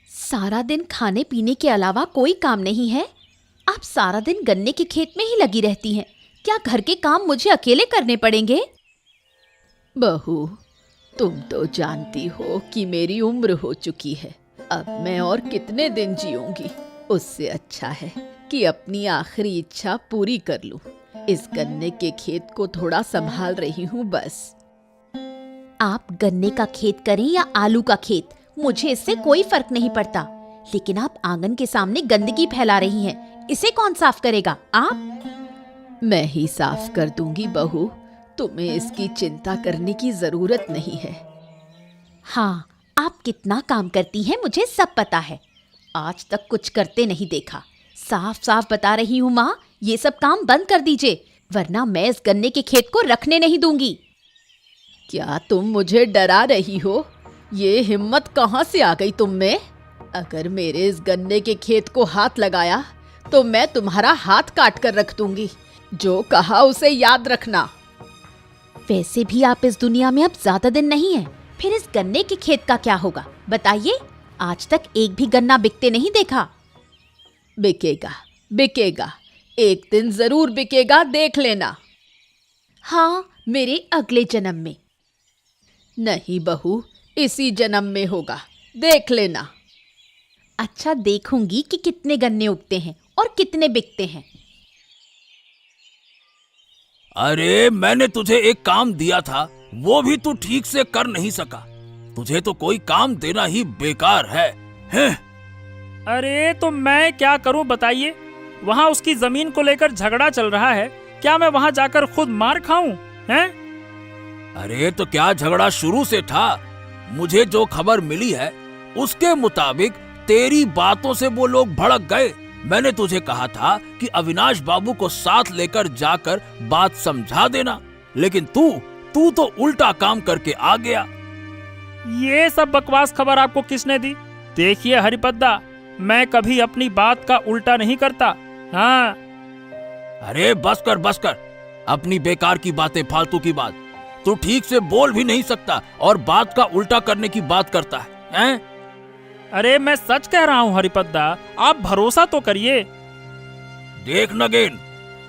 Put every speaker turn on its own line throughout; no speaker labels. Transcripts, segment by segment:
सारा दिन खाने पीने के अलावा कोई काम नहीं है। आप सारा दिन गन्ने के खेत में ही लगी रहती हैं। क्या घर के काम मुझे अकेले करने पड़ेंगे?
बहू, तुम तो जानती हो कि मेरी उम्र हो चुकी है। अब मैं और कितने दिन जीऊंगी। उससे अच्छा है कि अपनी आखिरी इच्छा पूरी कर लूं। इस गन्ने के खेत को थोड़ा संभाल रही हूँ बस।
आप गन्ने का खेत करें या आलू का खेत, मुझे इससे कोई फर्क नहीं पड़ता। लेकिन आप आंगन के सामने गंदगी फैला रही हैं। इसे कौन साफ करेगा? आप?
मैं ही साफ कर दूंगी बहू। तुम्हें इसकी चिंता करने की जरूरत नहीं है।
हाँ, आप कितना काम करती हैं मुझे सब पता है। आज तक कुछ करते नहीं देखा। साफ साफ बता रही हूँ माँ, ये सब काम बंद कर दीजिए, वरना मैं इस गन्ने के खेत को रखने नहीं दूंगी।
क्या तुम मुझे डरा रही हो? ये हिम्मत कहाँ से आ गई तुम में? अगर मेरे इस गन्ने के खेत को हाथ लगाया तो मैं तुम्हारा हाथ काट कर रख दूंगी। जो कहा उसे याद रखना।
वैसे भी आप इस दुनिया में अब ज्यादा दिन नहीं हैं। फिर इस गन्ने के खेत का क्या होगा बताइए? आज तक एक भी गन्ना बिकते नहीं देखा।
बिकेगा, बिकेगा, एक दिन जरूर बिकेगा, देख लेना।
हाँ, मेरे अगले जन्म में।
नहीं बहू, इसी जन्म में होगा, देख लेना।
अच्छा, देखूंगी कि कितने गन्ने उगते हैं और कितने बिकते हैं।
अरे मैंने तुझे एक काम दिया था, वो भी तू ठीक से कर नहीं सका। तुझे तो कोई काम देना ही बेकार है, हैं?
अरे तो मैं क्या करूं बताइए? वहाँ उसकी जमीन को लेकर झगड़ा चल रहा है। क्या मैं वहाँ जाकर खुद मार खाऊं? हैं?
अरे तो क्या झगड़ा शुरू से था? मुझे जो खबर मिली है उसके मुताबिक तेरी बातों से वो लोग भड़क गए। मैंने तुझे कहा था कि अविनाश बाबू को साथ लेकर जाकर बात समझा देना, लेकिन तू तो उल्टा काम करके आ गया।
ये सब बकवास खबर आपको किसने दी? देखिए हरिपद्दा, मैं कभी अपनी बात का उल्टा नहीं करता। हाँ।
अरे बस कर, अपनी बेकार की बातें, फालतू की बात। तू ठीक से बोल भी नहीं सकता और बात का उल्टा करने की बात करता है, हैं?
अरे मैं सच कह रहा हूँ हरिपद्दा, आप भरोसा तो करिए।
देख नगेन,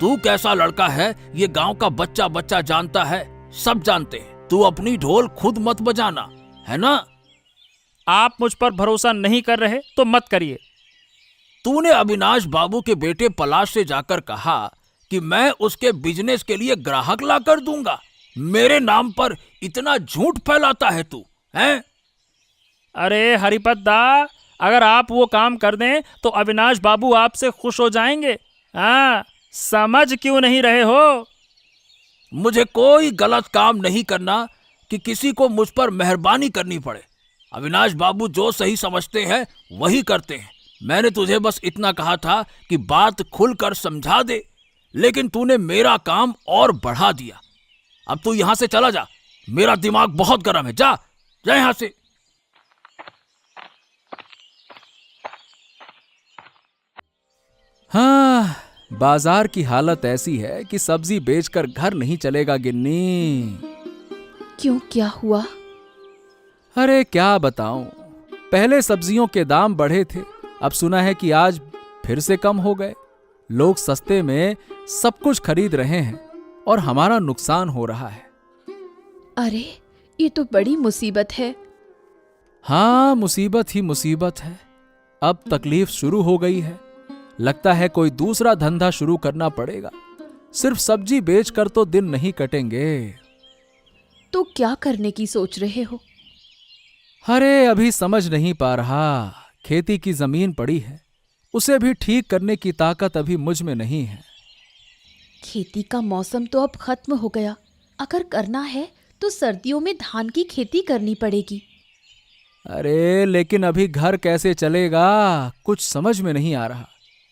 तू कैसा लड़का है ये गांव का बच्चा बच्चा जानता है, सब जानते हैं। तू अपनी ढोल खुद मत बजाना, है ना?
आप मुझ पर भरोसा नहीं कर रहे तो मत करिए।
तूने अविनाश बाबू के बेटे पलाश से जाकर कहा कि मैं उसके बिजनेस के लिए ग्राहक ला कर दूंगा। मेरे नाम पर इतना झूठ फैलाता है तू, हैं?
अरे हरिपद्दा, अगर आप वो काम कर दें तो अविनाश बाबू आपसे खुश हो जाएंगे। हाँ, समझ क्यों नहीं रहे हो?
मुझे कोई गलत काम नहीं करना कि किसी को मुझ पर मेहरबानी करनी पड़े। अविनाश बाबू जो सही समझते हैं वही करते हैं। मैंने तुझे बस इतना कहा था कि बात खुलकर समझा दे, लेकिन तूने मेरा काम और बढ़ा दिया। अब तू यहां से चला जा, मेरा दिमाग बहुत गर्म है। जा यहां से।
हाँ, बाजार की हालत ऐसी है कि सब्जी बेचकर घर नहीं चलेगा गिन्नी।
क्यों, क्या हुआ?
अरे क्या बताऊं, पहले सब्जियों के दाम बढ़े थे, अब सुना है कि आज फिर से कम हो गए। लोग सस्ते में सब कुछ खरीद रहे हैं और हमारा नुकसान हो रहा है।
अरे, ये तो बड़ी मुसीबत है।
हाँ, मुसीबत ही मुसीबत है। अब तकलीफ शुरू हो गई है। लगता है कोई दूसरा धंधा शुरू करना पड़ेगा। सिर्फ सब्जी बेचकर तो दिन नहीं कटेंगे।
तो क्या करने की सोच रहे हो?
अरे अभी समझ नहीं पा रहा। खेती की जमीन पड़ी है, उसे भी ठीक करने की ताकत अभी मुझ में नहीं है।
खेती का मौसम तो अब खत्म हो गया। अगर करना है तो सर्दियों में धान की खेती करनी पड़ेगी।
अरे लेकिन अभी घर कैसे चलेगा, कुछ समझ में नहीं आ रहा।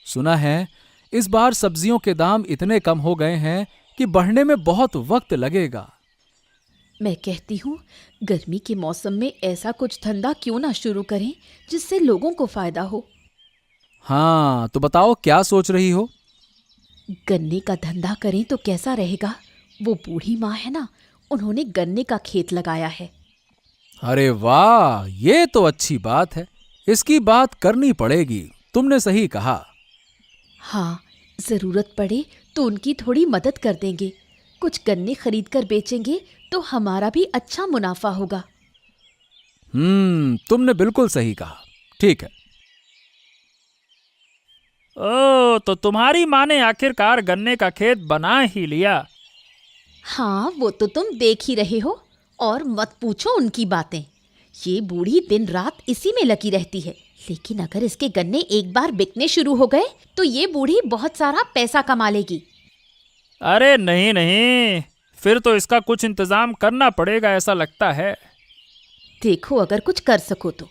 सुना है इस बार सब्जियों के दाम इतने कम हो गए हैं कि बढ़ने में बहुत वक्त लगेगा।
मैं कहती हूँ गर्मी के मौसम में ऐसा कुछ धंधा क्यों ना शुरू करें जिससे लोगों को फायदा हो।
हाँ, तो बताओ क्या सोच रही हो?
गन्ने का धंधा करें तो कैसा रहेगा? वो बूढ़ी माँ है ना, उन्होंने गन्ने का खेत लगाया है।
अरे वाह, ये तो अच्छी बात है। इसकी बात करनी पड़ेगी, तुमने सही कहा।
हाँ, जरूरत पड़े तो उनकी थोड़ी मदद कर देंगे। कुछ गन्ने खरीद कर बेचेंगे तो हमारा भी अच्छा मुनाफा होगा।
तुमने बिल्कुल सही कहा। ठीक है।
ओ, तो तुम्हारी माँ ने आखिरकार गन्ने का खेत बना ही लिया।
हाँ, वो तो तुम देख ही रहे हो, और मत पूछो उनकी बातें। ये बूढ़ी दिन रात इसी में लगी रहती है, लेकिन अगर इसके गन्ने एक बार बिकने शुरू हो गए तो ये बूढ़ी बहुत सारा पैसा कमा लेगी।
अरे नहीं नहीं, फिर तो इसका कुछ इंतजाम करना पड़ेगा ऐसा लगता है।
देखो, अगर कुछ कर सको तो।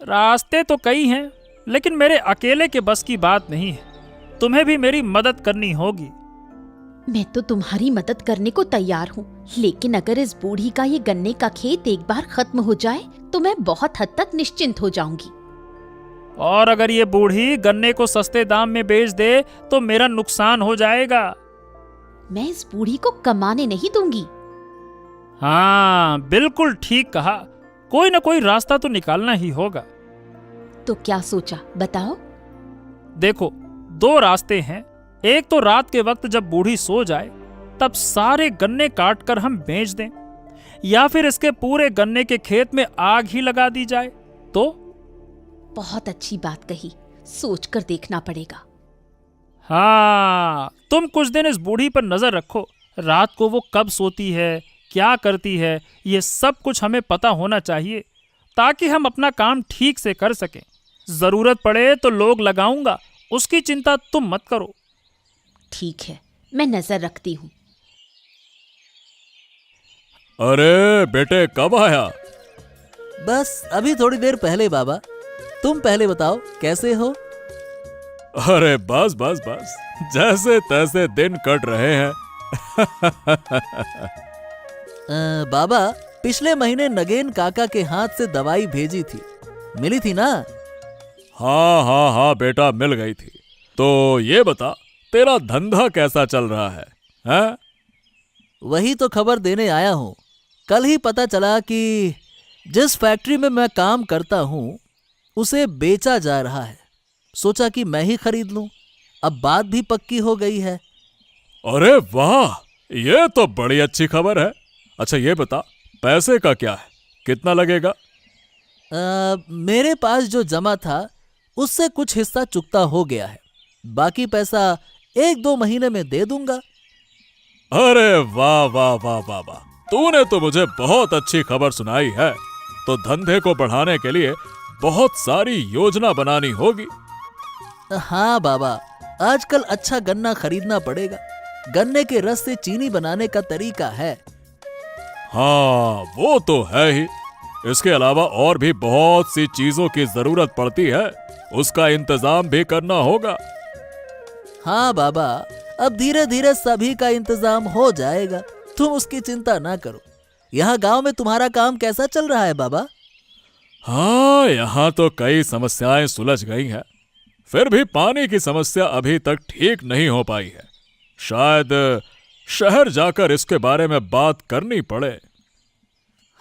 रास्ते तो कई हैं, लेकिन मेरे अकेले के बस की बात नहीं है। तुम्हें भी मेरी मदद करनी होगी।
मैं तो तुम्हारी मदद करने को तैयार हूँ, लेकिन अगर इस बूढ़ी का ये गन्ने का खेत एक बार खत्म हो जाए तो मैं बहुत हद तक निश्चिंत हो जाऊंगी।
और अगर ये बूढ़ी गन्ने को सस्ते दाम में बेच दे तो मेरा नुकसान हो जाएगा।
मैं इस बूढ़ी को कमाने नहीं दूंगी।
हाँ, बिल्कुल ठीक कहा। कोई ना कोई रास्ता तो निकालना ही होगा।
तो क्या सोचा, बताओ।
देखो, दो रास्ते हैं। एक तो रात के वक्त जब बूढ़ी सो जाए तब सारे गन्ने काट कर हम बेच दें, या फिर इसके पूरे गन्ने के खेत में आग ही लगा दी जाए तो।
बहुत अच्छी बात कही, सोच कर देखना पड़ेगा।
हाँ, तुम कुछ दिन इस बूढ़ी पर नजर रखो। रात को वो कब सोती है, क्या करती है, ये सब कुछ हमें पता होना चाहिए, ताकि हम अपना काम ठीक से कर सकें। जरूरत पड़े तो लोग लगाऊंगा, उसकी चिंता तुम मत करो।
ठीक है, मैं नजर रखती हूँ।
अरे बेटे, कब आया?
बस अभी थोड़ी देर पहले बाबा। तुम पहले बताओ, कैसे हो?
अरे बस बस बस, जैसे तैसे दिन कट रहे हैं।
बाबा, पिछले महीने नगेन काका के हाथ से दवाई भेजी थी, मिली थी ना?
हाँ हाँ हाँ बेटा, मिल गई थी। तो ये बता, तेरा धंधा कैसा चल रहा है, हैं?
वही तो खबर देने आया हूँ। कल ही पता चला कि जिस फैक्ट्री में मैं काम करता हूँ उसे बेचा जा रहा है। सोचा कि मैं ही खरीद लूं। अब बात भी पक्की हो गई है।
अरे वाह, ये तो बड़ी अच्छी खबर है। अच्छा ये बता, पैसे का क्या है, कितना लगेगा?
मेरे पास जो जमा था उससे कुछ हिस्सा चुकता हो गया है। बाकी पैसा 1-2 महीने में दे दूंगा।
अरे वाह वाह वाह वाह वाह, तूने तो मुझे बहुत अच्छी खबर सुनाई है। तो धंधे को बढ़ाने के लिए बहुत सारी योजना बनानी होगी।
हाँ बाबा, आजकल अच्छा गन्ना खरीदना पड़ेगा। गन्ने के रस से चीनी बनाने का तरीका है।
हाँ, वो तो है ही। इसके अलावा और भी बहुत सी चीजों की जरूरत पड़ती है, उसका इंतजाम भी करना होगा।
हाँ बाबा, अब धीरे धीरे सभी का इंतजाम हो जाएगा, तुम उसकी चिंता ना करो। यहाँ गांव में तुम्हारा काम कैसा चल रहा है बाबा?
हाँ, यहाँ तो कई समस्याएं सुलझ गई हैं, फिर भी पानी की समस्या अभी तक ठीक नहीं हो पाई है। शायद शहर जाकर इसके बारे में बात करनी पड़े।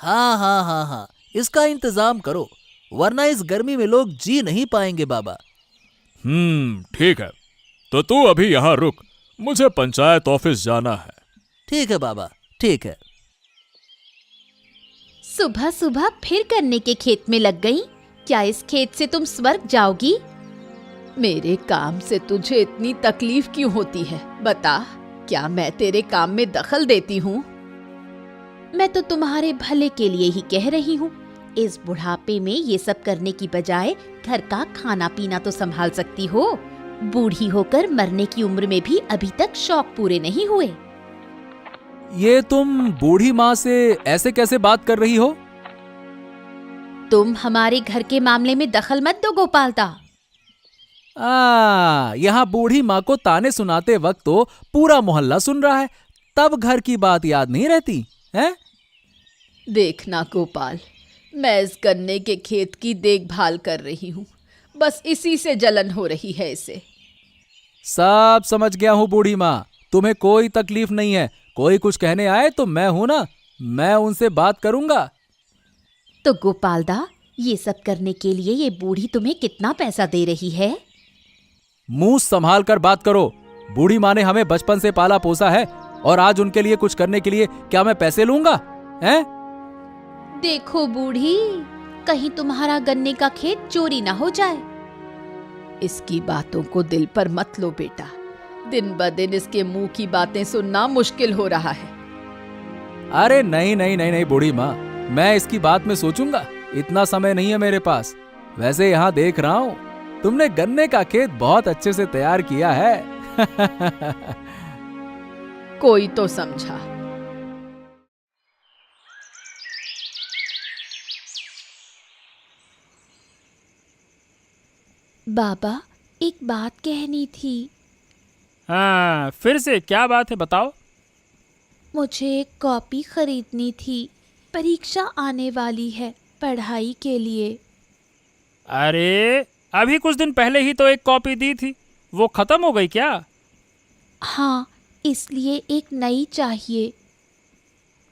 हाँ हाँ हाँ हाँ, इसका इंतजाम करो, वरना इस गर्मी में लोग जी नहीं पाएंगे बाबा।
ठीक है। तो तू अभी यहाँ रुक, मुझे पंचायत ऑफिस जाना है।
ठीक है बाबा, ठीक है।
सुबह सुबह फिर गन्ने के खेत में लग गई। क्या इस खेत से तुम स्वर्ग जाओगी?
मेरे काम से तुझे इतनी तकलीफ क्यों होती है? बता, क्या मैं तेरे काम में दखल देती हूँ?
मैं तो तुम्हारे भले के लिए ही कह रही हूँ। इस बुढ़ापे में ये सब करने की बजाय घर का खाना पीना तो संभाल सकती हो। बूढ़ी होकर मरने की उम्र में भी अभी तक शौक पूरे नहीं हुए।
ये तुम बूढ़ी माँ से ऐसे कैसे बात कर रही हो?
तुम हमारे घर के मामले में दखल मत दो गोपालदा।
यहाँ बूढ़ी माँ को ताने सुनाते वक्त तो पूरा मोहल्ला सुन रहा है, तब घर की बात याद नहीं रहती है?
देखना गोपाल, मैं इस गन्ने के खेत की देखभाल कर रही हूँ, बस इसी से जलन हो रही है इसे।
सब समझ गया हूँ बूढ़ी माँ, तुम्हें कोई तकलीफ नहीं है। कोई कुछ कहने आए तो मैं हूं ना, मैं उनसे बात करूंगा।
तो गोपालदा, ये सब करने के लिए ये बूढ़ी तुम्हें कितना पैसा दे रही है?
मुंह संभाल कर बात करो। बूढ़ी माँ ने हमें बचपन से पाला पोसा है और आज उनके लिए कुछ करने के लिए क्या मैं पैसे लूंगा? हैं?
देखो बूढ़ी, कहीं तुम्हारा गन्ने का खेत चोरी ना हो जाए।
इसकी बातों को दिल पर मत लो बेटा। दिन ब दिन इसके मुंह की बातें सुनना मुश्किल हो रहा है।
अरे नहीं नहीं नहीं नहीं बूढ़ी माँ, मैं इसकी बात में सोचूंगा। इतना समय नहीं है मेरे पास। वैसे यहाँ देख रहा हूँ तुमने गन्ने का खेत बहुत अच्छे से तैयार किया है।
कोई तो समझा।
बाबा, एक बात कहनी थी।
हाँ, फिर से क्या बात है, बताओ।
मुझे एक कॉपी खरीदनी थी। परीक्षा आने वाली है, पढ़ाई के लिए।
अरे अभी कुछ दिन पहले ही तो एक कॉपी दी थी, वो खत्म हो गई क्या?
हाँ, इसलिए एक नई चाहिए।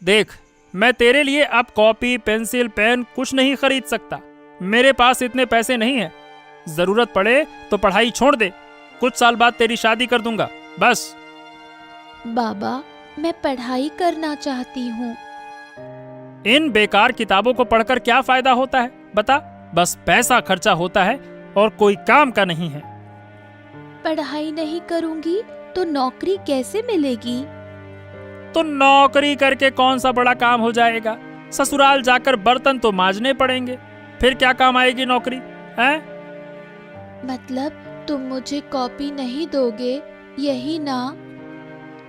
देख, मैं तेरे लिए अब कॉपी, पेंसिल, पेन कुछ नहीं खरीद सकता। मेरे पास इतने पैसे नहीं हैं। जरूरत पड़े तो पढ़ाई छोड़ दे। कुछ साल बाद तेरी शादी कर दूंगा, बस।
बाबा, मैं पढ़ाई करना चाहती हूँ।
इन बेकार किताबों को पढ़कर क्या फायदा होता है, बता? बस पैसा खर्चा होता है और कोई काम का नहीं है।
पढ़ाई नहीं करूँगी तो नौकरी कैसे मिलेगी?
तो नौकरी करके कौन सा बड़ा काम हो जाएगा? ससुराल जाकर बर्तन तो मांजने पड़ेंगे, फिर क्या काम आएगी नौकरी, हैं?
मतलब तुम मुझे कॉपी नहीं दोगे, यही ना?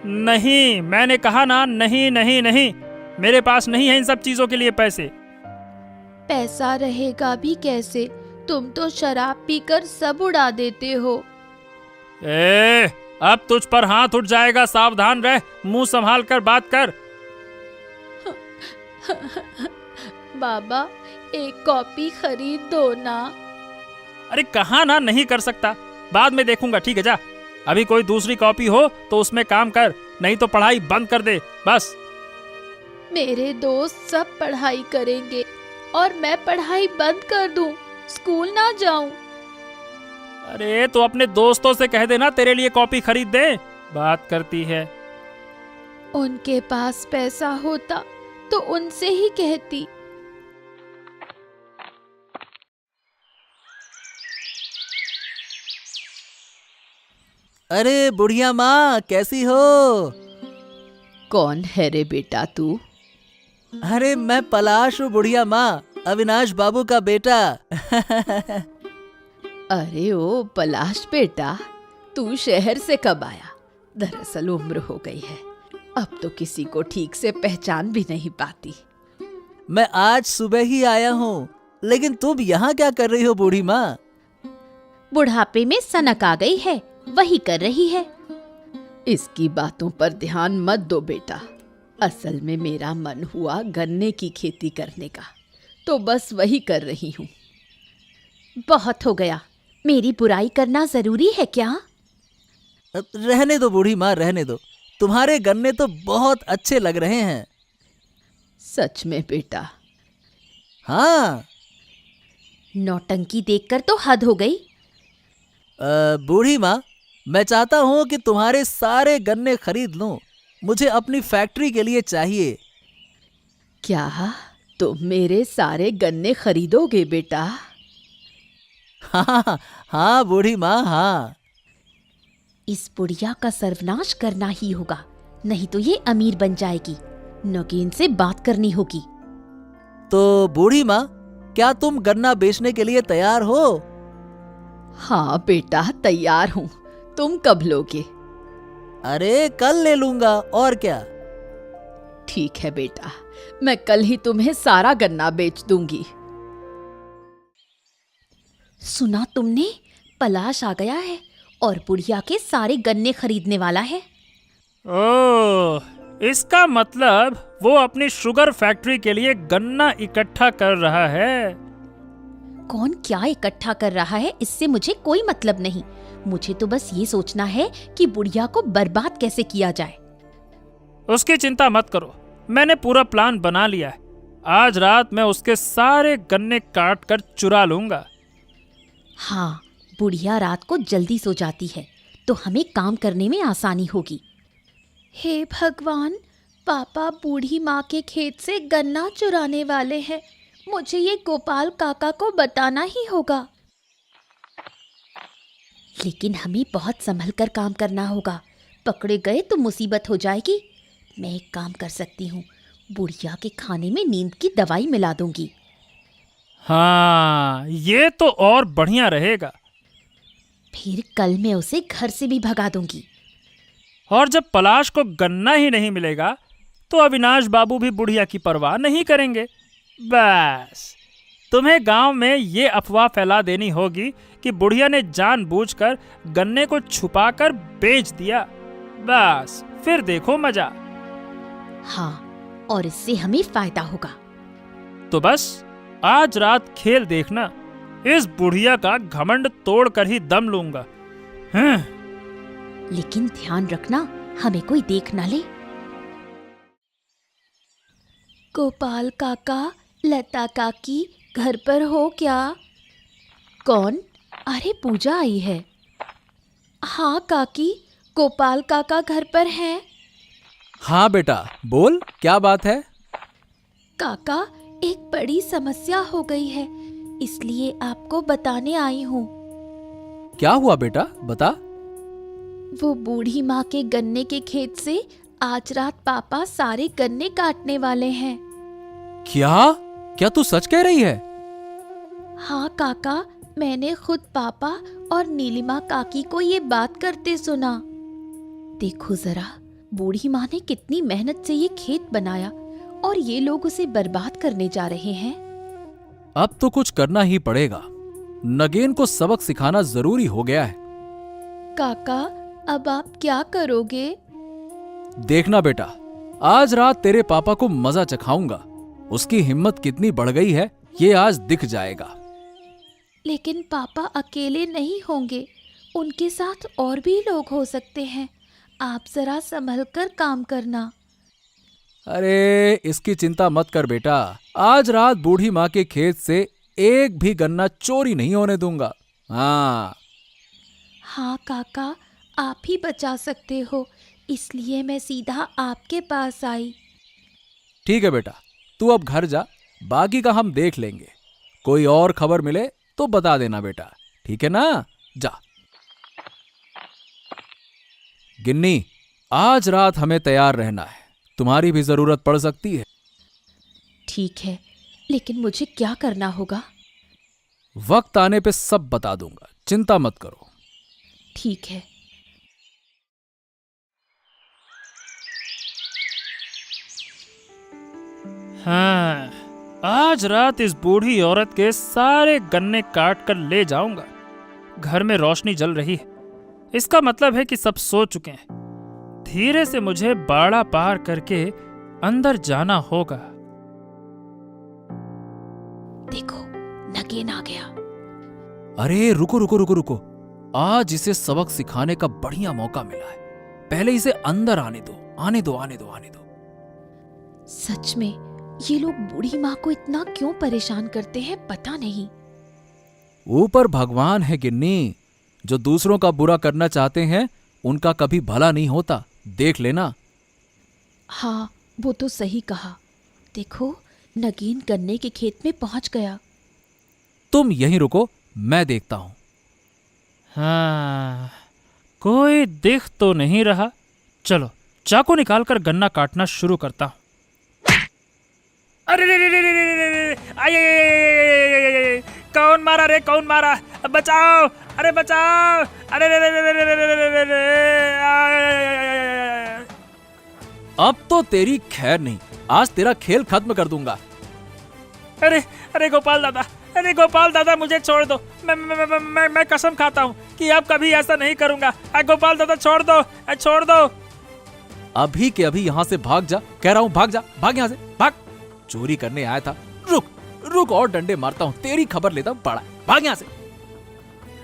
नहीं, मैंने कहा ना, नहीं नहीं नहीं। मेरे पास नहीं है इन सब चीजों के लिए पैसे।
पैसा रहेगा भी कैसे? तुम तो शराब पीकर सब उड़ा देते हो।
अब तुझ पर हाथ उठ जाएगा, सावधान रह। मुंह संभाल कर बात कर।
बाबा, एक कॉपी खरीद दो ना।
अरे कहा ना नहीं कर सकता, बाद में देखूंगा, ठीक है? जा, अभी कोई दूसरी कॉपी हो तो उसमें काम कर, नहीं तो पढ़ाई बंद कर दे, बस।
मेरे दोस्त सब पढ़ाई करेंगे और मैं पढ़ाई बंद कर दूं, स्कूल ना जाऊं।
अरे तो अपने दोस्तों से कह देना तेरे लिए कॉपी खरीद दे। बात करती है।
उनके पास पैसा होता तो उनसे ही कहती।
अरे बुढ़िया माँ, कैसी हो?
कौन है रे बेटा तू?
अरे मैं पलाश हूँ बुढ़िया माँ, अविनाश बाबू का बेटा।
अरे ओ पलाश बेटा, तू शहर से कब आया? दरअसल उम्र हो गई है, अब तो किसी को ठीक से पहचान भी नहीं पाती।
मैं आज सुबह ही आया हूँ, लेकिन तुम यहाँ क्या कर रही हो बूढ़ी माँ?
बुढ़ापे में सनक आ गई है, वही कर रही है।
इसकी बातों पर ध्यान मत दो बेटा। असल में मेरा मन हुआ गन्ने की खेती करने का, तो बस वही कर रही हूँ।
बहुत हो गया, मेरी बुराई करना जरूरी है क्या?
रहने दो बूढ़ी माँ, रहने दो। तुम्हारे गन्ने तो बहुत अच्छे लग रहे हैं।
सच में बेटा?
हाँ।
नौटंकी देखकर तो हद हो गई।
बूढ़ी माँ, मैं चाहता हूँ कि तुम्हारे सारे गन्ने खरीद लूं। मुझे अपनी फैक्ट्री के लिए चाहिए।
क्या तुम मेरे सारे गन्ने खरीदोगे बेटा?
हाँ हाँ बूढ़ी माँ, हाँ।
इस बुढ़िया का सर्वनाश करना ही होगा, नहीं तो ये अमीर बन जाएगी। नगीन से बात करनी होगी।
तो बूढ़ी माँ, क्या तुम गन्ना बेचने के लिए तैयार हो?
हाँ बेटा, तैयार हूँ। तुम कब लोगे?
अरे कल ले लूंगा, और क्या।
ठीक है बेटा, मैं कल ही तुम्हें सारा गन्ना बेच दूंगी।
सुना तुमने? पलाश आ गया है और बुढ़िया के सारे गन्ने खरीदने वाला है।
ओह, इसका मतलब वो अपनी शुगर फैक्ट्री के लिए गन्ना इकट्ठा कर रहा है।
कौन क्या इकट्ठा कर रहा है, इससे मुझे कोई मतलब नहीं। मुझे तो बस ये सोचना है कि बुढ़िया को बर्बाद कैसे किया जाए।
उसकी चिंता मत करो, मैंने पूरा प्लान बना लिया है। आज रात मैं उसके सारे गन्ने काट कर चुरा लूंगा।
हाँ, बुढ़िया रात को जल्दी सो जाती है तो हमें काम करने में आसानी होगी। हे भगवान, पापा बूढ़ी माँ के खेत से गन्ना चुराने वाले हैं। मुझे ये गोपाल काका को बताना ही होगा। लेकिन हमें बहुत संभल कर काम करना होगा, पकड़े गए तो मुसीबत हो जाएगी। मैं एक काम कर सकती हूँ, बुढ़िया के खाने में नींद की दवाई मिला दूंगी।
हाँ, ये तो और बढ़िया रहेगा।
फिर कल मैं उसे घर से भी भगा दूंगी।
और जब पलाश को गन्ना ही नहीं मिलेगा तो अविनाश बाबू भी बुढ़िया की परवाह नहीं करेंगे। बस तुम्हें गांव में ये अफवाह फैला देनी होगी कि बुढ़िया ने जानबूझकर गन्ने को छुपाकर बेच दिया। बस फिर देखो मजा।
हाँ, और इससे हमें फायदा होगा।
तो बस आज रात खेल देखना, इस बुढ़िया का घमंड तोड़ कर ही दम लूंगा।
लेकिन ध्यान रखना, हमें कोई देख ना ले। गोपाल काका, लता काकी घर पर हो क्या? कौन? अरे पूजा आई है। हाँ काकी, गोपाल काका घर पर हैं।
हाँ बेटा, बोल क्या बात है।
काका, एक बड़ी समस्या हो गई है, इसलिए आपको बताने आई हूँ।
क्या हुआ बेटा, बता।
वो बूढ़ी माँ के गन्ने के खेत से आज रात पापा सारे गन्ने काटने वाले हैं।
क्या क्या तू सच कह रही है?
हाँ काका, मैंने खुद पापा और नीलिमा काकी को ये बात करते सुना। देखो जरा, बूढ़ी माँ ने कितनी मेहनत से ये खेत बनाया और ये लोग उसे बर्बाद करने जा रहे हैं।
अब तो कुछ करना ही पड़ेगा। नगेन को सबक सिखाना जरूरी हो गया है।
काका, अब आप क्या करोगे?
देखना बेटा, आज रात तेरे पापा को मजा चखाऊंगा। उसकी हिम्मत कितनी बढ़ गई है ये आज दिख जाएगा।
लेकिन पापा अकेले नहीं होंगे, उनके साथ और भी लोग हो सकते हैं। आप जरा संभल कर काम करना।
अरे इसकी चिंता मत कर बेटा, आज रात बूढ़ी माँ के खेत से एक भी गन्ना चोरी नहीं होने दूंगा। हाँ
हाँ काका, आप ही बचा सकते हो, इसलिए मैं सीधा आपके पास आई।
ठीक है बेटा, तू अब घर जा, बाकी का हम देख लेंगे। कोई और खबर मिले तो बता देना बेटा, ठीक है ना? जा। गिन्नी, आज रात हमें तैयार रहना है, तुम्हारी भी जरूरत पड़ सकती है।
ठीक है, लेकिन मुझे क्या करना होगा?
वक्त आने पे सब बता दूंगा, चिंता मत करो।
ठीक है।
हाँ, आज रात इस बूढ़ी औरत के सारे गन्ने काट कर ले जाऊंगा। घर में रोशनी जल रही है, इसका मतलब है कि सब सो चुके हैं। धीरे से मुझे बाड़ा पार करके अंदर जाना होगा।
देखो, नगेन आ गया।
अरे रुको रुको रुको रुको, आज इसे सबक सिखाने का बढ़िया मौका मिला है। पहले इसे अंदर आने दो, आने दो, आने दो, आने दो।
सच में ये लोग बूढ़ी माँ को इतना क्यों परेशान करते हैं, पता नहीं।
ऊपर भगवान है गिन्नी, जो दूसरों का बुरा करना चाहते हैं उनका कभी भला नहीं होता, देख लेना।
हाँ, वो तो सही कहा। देखो, नगीन गन्ने के खेत में पहुंच गया।
तुम यहीं रुको, मैं देखता हूं।
हाँ, कोई दिख तो नहीं रहा। चलो चाकू निकालकर गन्ना काटना शुरू करता हूं। अरे रे रे रे रे रे रे रे, आये, कौन मारा रे, कौन मारा? बचाओ, अरे बचाओ, अरे रे रे रे रे रे रे रे रे रे।
अब तो तेरी खैर नहीं, आज तेरा खेल खत्म कर दूंगा।
अरे अरे गोपाल दादा, अरे गोपाल दादा, मुझे छोड़ दो। मैं कसम खाता हूँ कि अब कभी ऐसा नहीं करूंगा। गोपाल दादा छोड़ दो, छोड़ दो।
अभी के अभी यहाँ से भाग जा, कह रहा हूँ भाग जा, भाग यहाँ से, भाग। चोरी करने आया था, रुक रुक और डंडे मारता हूँ, तेरी खबर लेता हूँ, पड़ा, भाग यहाँ से।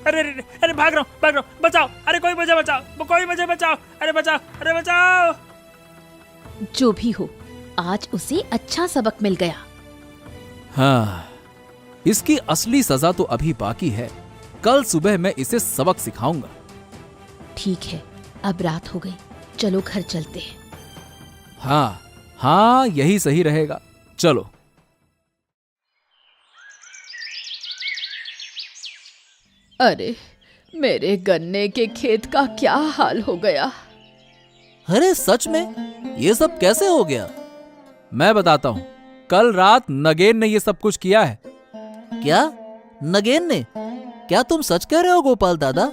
अरे अरे अरे भाग रहा हूँ, बचाओ, अरे कोई मुझे बचाओ, कोई मुझे बचाओ, अरे बचाओ, अरे बचाओ।
जो भी हो, आज उसे अच्छा सबक मिल गया।
हाँ, इसकी असली सजा तो अभी बाकी है। कल सुबह मैं इसे सबक सिखाऊंगा।
ठीक है, अब रात हो गई, चलो घर चलते हैं।
हाँ हाँ, यही सही रहेगा, चलो।
अरे, मेरे गन्ने के खेत का क्या हाल हो गया।
अरे सच में ये सब कैसे हो गया?
मैं बताता हूं, कल रात नगेन ने ये सब कुछ किया है।
क्या? नगेन ने? क्या तुम सच कह रहे हो गोपाल दादा?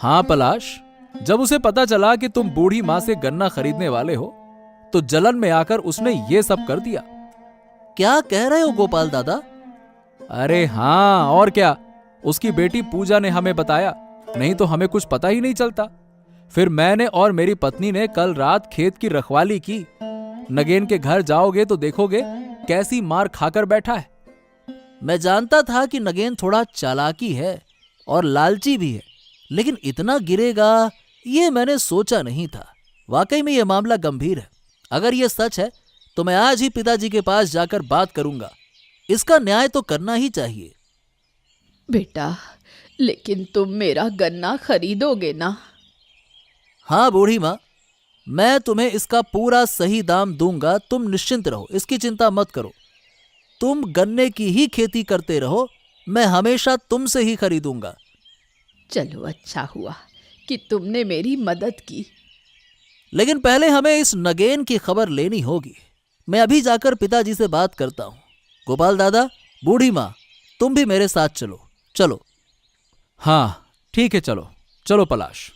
हाँ पलाश, जब उसे पता चला कि तुम बूढ़ी माँ से गन्ना खरीदने वाले हो तो जलन में आकर उसने ये सब कर दिया।
क्या कह रहे हो गोपाल दादा?
अरे हाँ, और क्या, उसकी बेटी पूजा ने हमें बताया, नहीं तो हमें कुछ पता ही नहीं चलता। फिर मैंने और मेरी पत्नी ने कल रात खेत की रखवाली की। नगेन के घर जाओगे तो देखोगे कैसी मार खाकर बैठा है।
मैं जानता था कि नगेन थोड़ा चालाकी है और लालची भी है, लेकिन इतना गिरेगा ये मैंने सोचा नहीं था। वाकई में यह मामला गंभीर है। अगर यह सच है तो मैं आज ही पिताजी के पास जाकर बात करूंगा। इसका न्याय तो करना ही चाहिए।
बेटा, लेकिन तुम मेरा गन्ना खरीदोगे ना?
हाँ बूढ़ी माँ, मैं तुम्हें इसका पूरा सही दाम दूंगा। तुम निश्चिंत रहो, इसकी चिंता मत करो। तुम गन्ने की ही खेती करते रहो, मैं हमेशा तुमसे ही खरीदूंगा।
चलो, अच्छा हुआ कि तुमने मेरी मदद की।
लेकिन पहले हमें इस नगेन की खबर लेनी होगी। मैं अभी जाकर पिताजी से बात करता हूं। गोपाल दादा, बूढ़ी माँ, तुम भी मेरे साथ चलो। चलो।
हाँ ठीक है, चलो चलो पलाश।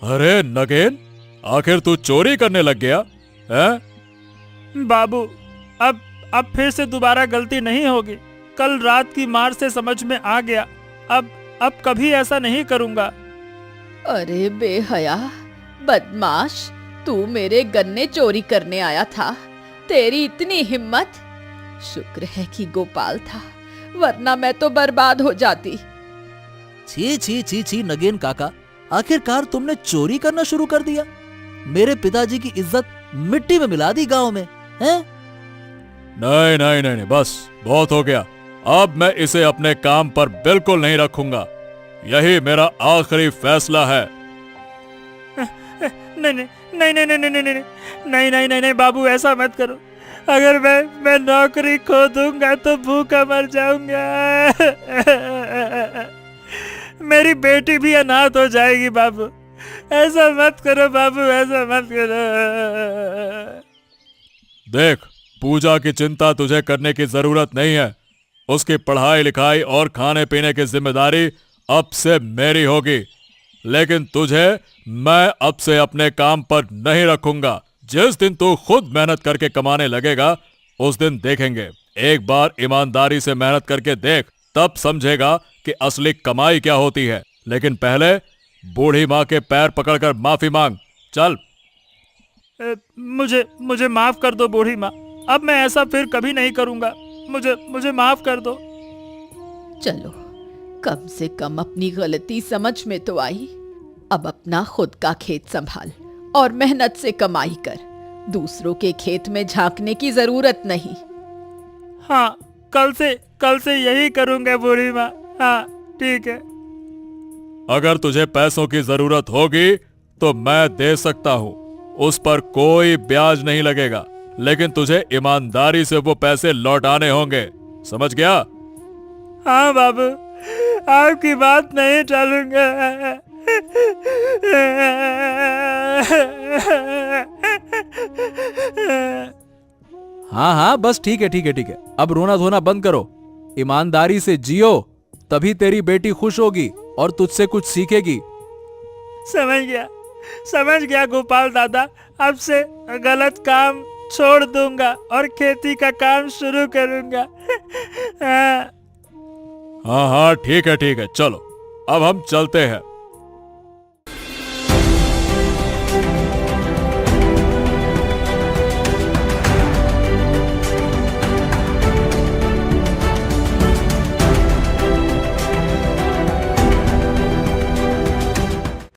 अरे नगेन, आखिर तू चोरी करने लग गया है?
बाबू, अब फिर से दोबारा गलती नहीं होगी। कल रात की मार से समझ में आ गया। अब कभी ऐसा नहीं करूंगा।
अरे बेहया, बदमाश, तू मेरे गन्ने चोरी करने आया था? तेरी इतनी हिम्मत! शुक्र है कि गोपाल था, वरना मैं तो बर्बाद हो जाती।
छी छी छी छी नगेन काका, आखिरकार तुमने चोरी करना शुरू कर दिया। मेरे पिताजी की इज्जत मिट्टी में मिला दी गांव में, हैं?
नहीं नहीं नहीं नहीं, बस बहुत हो गया। अब मैं इसे अपने काम पर बिल्कुल नहीं रखूंगा। यही मेरा आखिरी फैसला है।
नहीं नहीं नहीं नहीं नहीं नहीं नहीं नहीं नहीं नहीं नहीं बाबू, ऐसा मत करो। अगर मैं नौकरी खो दूंगा तो भूखा मर जाऊंगा। मेरी बेटी भी अनाथ हो जाएगी बाबू। ऐसा मत करो बाबू, ऐसा मत करो।
देख, पूजा की चिंता तुझे करने की जरूरत नहीं है। उसकी पढ़ाई लिखाई और खाने पीने की जिम्मेदारी अब से मेरी होगी। लेकिन तुझे मैं अब से अपने काम पर नहीं रखूंगा। जिस दिन तू खुद मेहनत करके कमाने लगेगा उस दिन देखेंगे। एक बार ईमानदारी से मेहनत करके देख, तब समझेगा कि असली कमाई क्या होती है। लेकिन पहले बूढ़ी माँ के पैर पकड़कर माफी मांग। चल।
मुझे माफ कर दो बूढ़ी माँ। अब मैं ऐसा फिर कभी नहीं करूंगा। मुझे माफ कर दो।
चलो, कम से कम अपनी गलती समझ में तो आई। अब अपना खुद का खेत संभाल और मेहनत से कमाई कर। दूसरों के खेत में झांकने की जरूरत नहीं।
हाँ, कल से यही करूंगा बूढ़ी माँ। हाँ ठीक है।
अगर तुझे पैसों की जरूरत होगी तो मैं दे सकता हूं। उस पर कोई ब्याज नहीं लगेगा, लेकिन तुझे ईमानदारी से वो पैसे लौटाने होंगे। समझ गया?
हाँ बाबू, आपकी बात नहीं टालूंगा।
हाँ हाँ, बस ठीक है ठीक है ठीक है। अब रोना धोना बंद करो। ईमानदारी से जियो, तभी तेरी बेटी खुश होगी और तुझसे कुछ सीखेगी।
समझ गया गोपाल दादा। अब से गलत काम छोड़ दूंगा और खेती का काम शुरू करूंगा।
हाँ हाँ ठीक है, चलो अब हम चलते हैं।